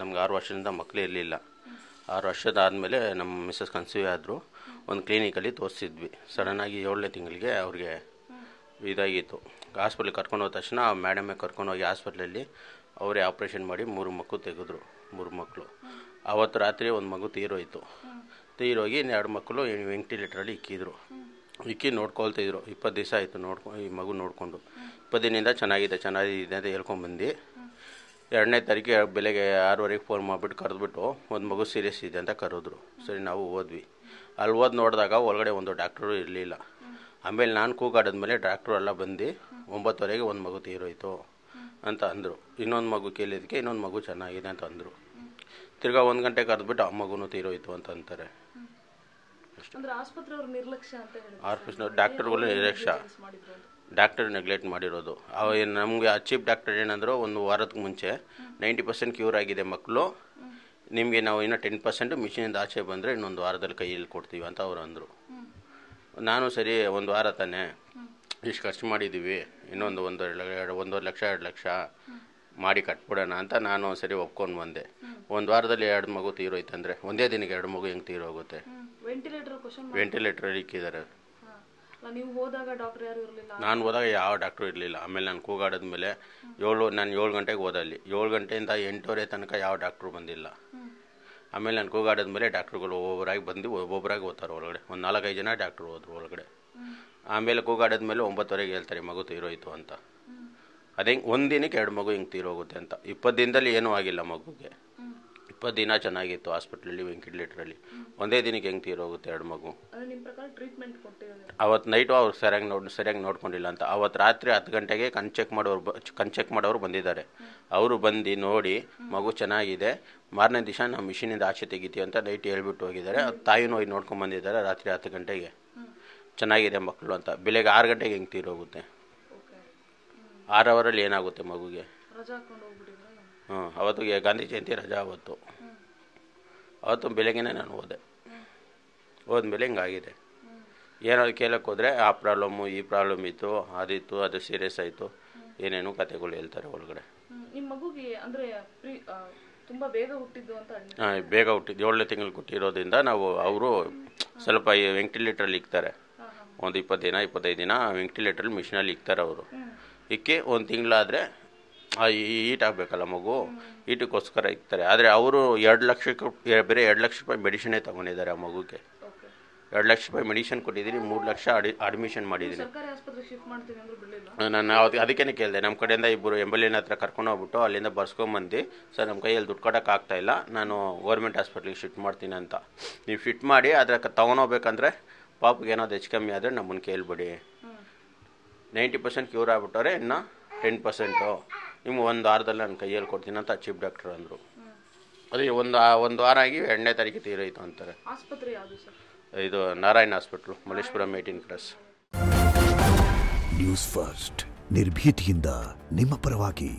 ನಮ್ಗೆ 6 ವರ್ಷದಿಂದ ಮಕ್ಕಳೇ ಇರಲಿಲ್ಲ. 6 ವರ್ಷದಾದಮೇಲೆ ನಮ್ಮ ಮಿಸ್ಸಸ್ ಕನ್ಸೀವ್ ಆದರು. ಒಂದು ಕ್ಲಿನಿಕಲ್ಲಿ ತೋರಿಸಿದ್ವಿ. ಸಡನ್ನಾಗಿ 7ನೇ ತಿಂಗಳಿಗೆ ಅವ್ರಿಗೆ ಇದಾಗಿತ್ತು. ಹಾಸ್ಪಿಟ್ಲಿಗೆ ಕರ್ಕೊಂಡು ಹೋದ ತಕ್ಷಣ ಮೇಡಮೇ ಕರ್ಕೊಂಡೋಗಿ ಹಾಸ್ಪಿಟ್ಲಲ್ಲಿ ಅವರೇ ಆಪ್ರೇಷನ್ ಮಾಡಿ 3 ಮಕ್ಕಳು ತೆಗೆದ್ರು. 3 ಮಕ್ಕಳು. ಆವತ್ತು ರಾತ್ರಿ ಒಂದು ಮಗು ತೀರೋಯ್ತು. ತೀರೋಗಿ 2 ಮಕ್ಕಳು ವೆಂಟಿಲೇಟ್ರಲ್ಲಿ ಇಕ್ಕಿ ನೋಡ್ಕೊಳ್ತಿದ್ರು. 20 ದಿವಸ ಆಯಿತು ಈ ಮಗು ನೋಡಿಕೊಂಡು. 20 ದಿನದಿಂದ ಚೆನ್ನಾಗಿದೆ ಅಂತ ಹೇಳ್ಕೊಂಡ್ಬಂದು 2ನೇ ತಾರೀಕಿಗೆ ಬೆಳಗ್ಗೆ 6:30 ಫೋನ್ ಮಾಡಿಬಿಟ್ಟು ಕರೆದ್ಬಿಟ್ಟು ಒಂದು ಮಗು ಸೀರಿಯಸ್ ಇದೆ ಅಂತ ಕರೆದ್ರು. ಸರಿ ನಾವು ಹೋದ್ವಿ. ಅಲ್ಲಿ ನೋಡಿದಾಗ ಒಳಗಡೆ ಒಂದು ಡಾಕ್ಟ್ರು ಇರಲಿಲ್ಲ. ಆಮೇಲೆ ನಾನು ಕೂಗಾಡಿದ್ಮೇಲೆ ಡಾಕ್ಟ್ರು ಎಲ್ಲ ಬಂದು 9:30ಗೆ ಒಂದು ಮಗು ತೀರೋಯ್ತು ಅಂತ ಅಂದರು. ಇನ್ನೊಂದು ಮಗು ಕೇಳಿದ್ದಕ್ಕೆ ಇನ್ನೊಂದು ಮಗು ಚೆನ್ನಾಗಿದೆ ಅಂತ ಅಂದರು. ತಿರ್ಗಾ 1 ಗಂಟೆ ಕರೆದ್ಬಿಟ್ಟು ಆ ಮಗುನೂ ತೀರೋಯ್ತು ಅಂತ ಅಂತಾರೆ. ಡಾಕ್ಟರ್ಗಳು ನಿರ್ಲಕ್ಷ್ಯ, ಡಾಕ್ಟರ್ ನೆಗ್ಲೆಕ್ಟ್ ಮಾಡಿರೋದು. ನಮಗೆ ಚೀಫ್ ಡಾಕ್ಟರ್ ಏನಂದ್ರು, ಒಂದು ವಾರಕ್ಕೆ ಮುಂಚೆ 90% ಕ್ಯೂರ್ ಆಗಿದೆ ಮಕ್ಕಳು, ನಿಮಗೆ ನಾವು ಇನ್ನೂ 10% ಮಿಷಿನಿಂದ ಆಚೆ ಬಂದರೆ ಇನ್ನೊಂದು ವಾರದಲ್ಲಿ ಕೈಯಲ್ಲಿ ಕೊಡ್ತೀವಿ ಅಂತ ಅವ್ರು ಅಂದರು. ನಾನು ಸರಿ, ಒಂದು ವಾರ ತಾನೇ, ಇಷ್ಟು ಖರ್ಚು ಮಾಡಿದ್ದೀವಿ, ಇನ್ನೊಂದು 1.5 ಲಕ್ಷ 2 ಲಕ್ಷ ಮಾಡಿ ಕಟ್ಬಿಡೋಣ ಅಂತ ನಾನು ಸರಿ ಒಪ್ಕೊಂಡು ಬಂದೆ. ಒಂದು ವಾರದಲ್ಲಿ 2 ಮಗು ತೀರೋಯ್ತಂದರೆ ಒಂದೇ ದಿನಕ್ಕೆ 2 ಮಗು ಹೆಂಗೆ ತೀರೋಗುತ್ತೆ? ವೆಂಟಿಲೇಟರ್ ಇಕ್ಕಿದ್ದಾರೆ. ನಾನು ಹೋದಾಗ ಯಾವ ಡಾಕ್ಟ್ರು ಇರಲಿಲ್ಲ. ಆಮೇಲೆ ನಾನು ಕೂಗಾಡಿದ್ಮೇಲೆ ನಾನು 7 ಗಂಟೆಗೆ ಹೋದಲ್ಲಿ 7 ಗಂಟೆಯಿಂದ 8:30 ತನಕ ಯಾವ ಡಾಕ್ಟ್ರು ಬಂದಿಲ್ಲ. ಆಮೇಲೆ ನಾನು ಕೂಗಾಡಿದ್ಮೇಲೆ ಡಾಕ್ಟ್ರುಗಳು ಒಬ್ಬೊಬ್ಬರಾಗಿ ಹೋಗ್ತಾರೆ ಒಳಗಡೆ. ಒಂದು 4-5 ಜನ ಡಾಕ್ಟ್ರು ಹೋದ್ರು ಒಳಗಡೆ. ಆಮೇಲೆ ಕೂಗಾಡಿದ್ಮೇಲೆ 9:30ಗೆ ಹೇಳ್ತಾರೆ ಮಗು ತೀರೋಯ್ತು ಅಂತ. ಅದೇ ಒಂದು ದಿನಕ್ಕೆ 2 ಮಗು ಹಿಂಗೆ ತೀರೋಗುತ್ತೆ ಅಂತ. 20 ದಿನದಲ್ಲಿ ಏನೂ ಆಗಿಲ್ಲ ಮಗುಗೆ. 20 ದಿನ ಚೆನ್ನಾಗಿತ್ತು ಹಾಸ್ಪಿಟ್ಲಲ್ಲಿ ವೆಂಟಿಲೇಟ್ರಲ್ಲಿ. ಒಂದೇ ದಿನಕ್ಕೆ ಹೆಂಗೆ ತೀರೋಗುತ್ತೆ 2 ಮಗು? ಅವತ್ತು ನೈಟು ಅವ್ರು ಸರಿಯಾಗಿ ನೋಡ್ಕೊಂಡಿಲ್ಲ ಅಂತ. ಅವತ್ತು ರಾತ್ರಿ 10 ಗಂಟೆಗೆ ಕಣ್ ಚೆಕ್ ಮಾಡೋರು ಬಂದಿದ್ದಾರೆ. ಅವರು ಬಂದು ನೋಡಿ ಮಗು ಚೆನ್ನಾಗಿದೆ, ಮಾರನೇ ದಿವಸ ನಾವು ಮಿಷಿನಿಂದ ಆಚೆ ತೆಗಿತೀವಿ ಅಂತ ನೈಟ್ ಹೇಳ್ಬಿಟ್ಟು ಹೋಗಿದ್ದಾರೆ. ತಾಯಿನೂ ಹೋಗಿ ನೋಡ್ಕೊಂಡು ಬಂದಿದ್ದಾರೆ ರಾತ್ರಿ 10 ಗಂಟೆಗೆ. ಚೆನ್ನಾಗಿದೆ ಮಕ್ಕಳು ಅಂತ. ಬೆಳಗ್ಗೆ 6 ಗಂಟೆಗೆ ಹೆಂಗೆ ತೀರೋಗುತ್ತೆ? 6 ಅವರಲ್ಲಿ ಏನಾಗುತ್ತೆ ಮಗುಗೆ? ಅವತ್ತು ಗಾಂಧಿ ಜಯಂತಿ ರಜಾ. ಅವತ್ತು ಬೆಳಗ್ಗೆನೇ ನಾನು ಹೋದ್ಮೇಲೆ ಹಿಂಗಾಗಿದೆ. ಏನಾದ್ರು ಕೇಳಕ್ಕೆ ಹೋದರೆ ಆ ಪ್ರಾಬ್ಲಮ್ಮು ಈ ಪ್ರಾಬ್ಲಮ್ ಇತ್ತು, ಅದಿತ್ತು, ಅದು ಸೀರಿಯಸ್ ಆಯಿತು, ಏನೇನು ಕತೆಗಳು ಹೇಳ್ತಾರೆ ಒಳಗಡೆ. ನಿಮ್ಮ ಮಗುಗೆ ಅಂದರೆ ತುಂಬ ಬೇಗ ಹುಟ್ಟಿದ್ದು ಅಂತ? ಬೇಗ ಹುಟ್ಟಿದ್ದು. 7ನೇ ತಿಂಗಳು ಹುಟ್ಟಿರೋದ್ರಿಂದ ಅವರು ಸ್ವಲ್ಪ ವೆಂಟಿಲೇಟ್ರಲ್ಲಿ ಇಕ್ತಾರೆ. ಒಂದು 20 ದಿನ 25 ದಿನ ವೆಂಟಿಲೇಟ್ರಲ್ಲಿ ಮಿಷಿನಲ್ಲಿ ಇಕ್ತಾರೆ ಅವರು. ಇಕ್ಕಿ 1 ತಿಂಗಳಾದರೆ ಈಟ್ ಆಗಬೇಕಲ್ಲ ಮಗು, ಈಟಕ್ಕೋಸ್ಕರ ಇಕ್ತಾರೆ. ಆದರೆ ಅವರು 2 ಲಕ್ಷಕ್ಕೆ ಬೇರೆ 2 ಲಕ್ಷ ರೂಪಾಯಿ ಮೆಡಿಷನ್ನೇ ತೊಗೊಂಡಿದ್ದಾರೆ ಆ ಮಗುಗೆ. 2 ಲಕ್ಷ ರೂಪಾಯಿ ಮೆಡಿಷನ್ ಕೊಟ್ಟಿದ್ದೀನಿ, 3 ಲಕ್ಷ ಅಡ್ಮಿಷನ್ ಮಾಡಿದ್ದೀನಿ. ನಾನು ಅದಕ್ಕೇ ಕೇಳಿದೆ. ನಮ್ಮ ಕಡೆಯಿಂದ ಇಬ್ಬರು ಎಂಬಲಿನ ಹತ್ರ ಕರ್ಕೊಂಡು ಹೋಗ್ಬಿಟ್ಟು ಅಲ್ಲಿಂದ ಬರ್ಸ್ಕೊಂಬಂದು, ಸರ್ ನಮ್ಮ ಕೈಯಲ್ಲಿ ದುಡ್ಡು ಕೊಡೋಕ್ಕಾಗ್ತಾಯಿಲ್ಲ, ನಾನು ಗೌರ್ಮೆಂಟ್ ಹಾಸ್ಪಿಟ್ಲಿಗೆ ಶಿಫ್ಟ್ ಮಾಡ್ತೀನಿ ಅಂತ. ನೀವು ಶಿಫ್ಟ್ ಮಾಡಿ ಅದರ ತೊಗೊಂಡೋಗ್ಬೇಕಂದ್ರೆ ಪಾಪಗೆ ಏನಾದ್ರು ಹೆಚ್ಚು ಕಮ್ಮಿ ಆದರೆ ನಮ್ಮನ್ನು ಕೇಳ್ಬೇಡಿ. 90% ಕ್ಯೂರ್ ಆಗ್ಬಿಟ್ಟವ್ರೆ, ಇನ್ನು 10% ನಿಮ್ಗೆ 1 ವಾರದಲ್ಲಿ ನಾನು ಕೈಯಲ್ಲಿ ಕೊಡ್ತೀನಿ ಅಂತ ಚೀಫ್ ಡಾಕ್ಟರ್ ಅಂದರು. ಅದೇ ಒಂದು ವಾರ ಆಗಿ 2ನೇ ತಾರೀಕಿಗೆ ತೀರೋಯ್ತು ಅಂತಾರೆ. ಆಸ್ಪತ್ರೆ ಯಾವುದು ಸರ್? ಇದು Narayana hospital, Malleshwaram 18 cross. News first, ನಿರ್ಭೀತಿಯಿಂದ ನಿಮ್ಮ ಪರವಾಗಿ.